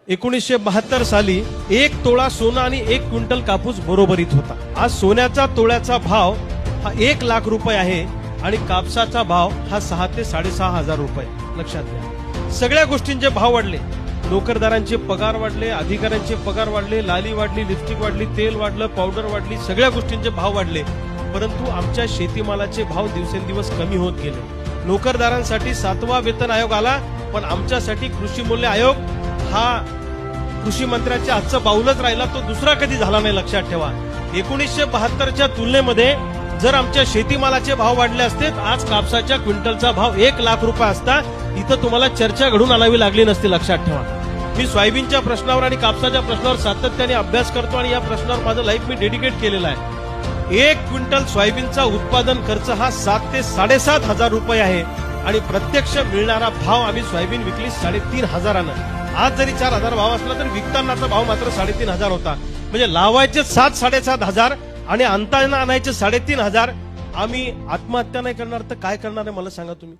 1972 साली 1 तोळा सोनं आणि 1 क्विंटल कापूस बरोबरीत होता। आज सोन्याचा तोळ्याचा भाव हा 1 लाख रुपये आहे आणि कापसाचा भाव हा 6 ते 6.5 हजार रुपये। लक्षात घ्या, सगळ्या गोष्टींचे भाव वाढले, नोकरदारांचे पगार वाढले, अधिकाऱ्यांचे पगार वाढले, लाली वाढली, लिपस्टिक वाढली, तेल वाढलं, पावडर वाढली, सगळ्या गोष्टींचे भाव वाढले, परंतु आमच्या शेतीमालाचे भाव दिवसेंदिवस कमी होत गेले। नोकरदारांसाठी 7वा वेतन आयोग आला, पण आमच्यासाठी कृषी मूल्य आयोग हा कृषी मंत्र्याच्या आजचं पाऊलच राहिला, तो दुसरा कधी झाला नाही। लक्षात ठेवा, 1972च्या तुलनेमध्ये जर आमच्या शेतीमालाचे भाव वाढले असते, आज कापसाच्या क्विंटलचा भाव 1 लाख रुपये असता, इथं तुम्हाला चर्चा घडून आणावी लागली नसती। लक्षात ठेवा, मी सोयाबीनच्या प्रश्नावर आणि कापसाच्या प्रश्नावर सातत्याने अभ्यास करतो आणि या प्रश्नावर माझं लाईफ मी डेडिकेट केलेलं आहे। 1 क्विंटल सोयाबीनचा उत्पादन खर्च हा 7 ते 7.5 हजार रुपये आहे आणि प्रत्यक्ष मिळणारा भाव आम्ही सोयाबीन विकली 3.5 हजारानं। आज जरी 4 हजार भाव असला तरी विकतानाचा भाव मात्र 3.5 हजार होता। म्हणजे लावायचे 7-7.5 हजार आणि आणताना आणायचे 3.5 हजार। आम्ही आत्महत्या नाही करणार तर काय करणार आहे मला सांगा तुम्ही।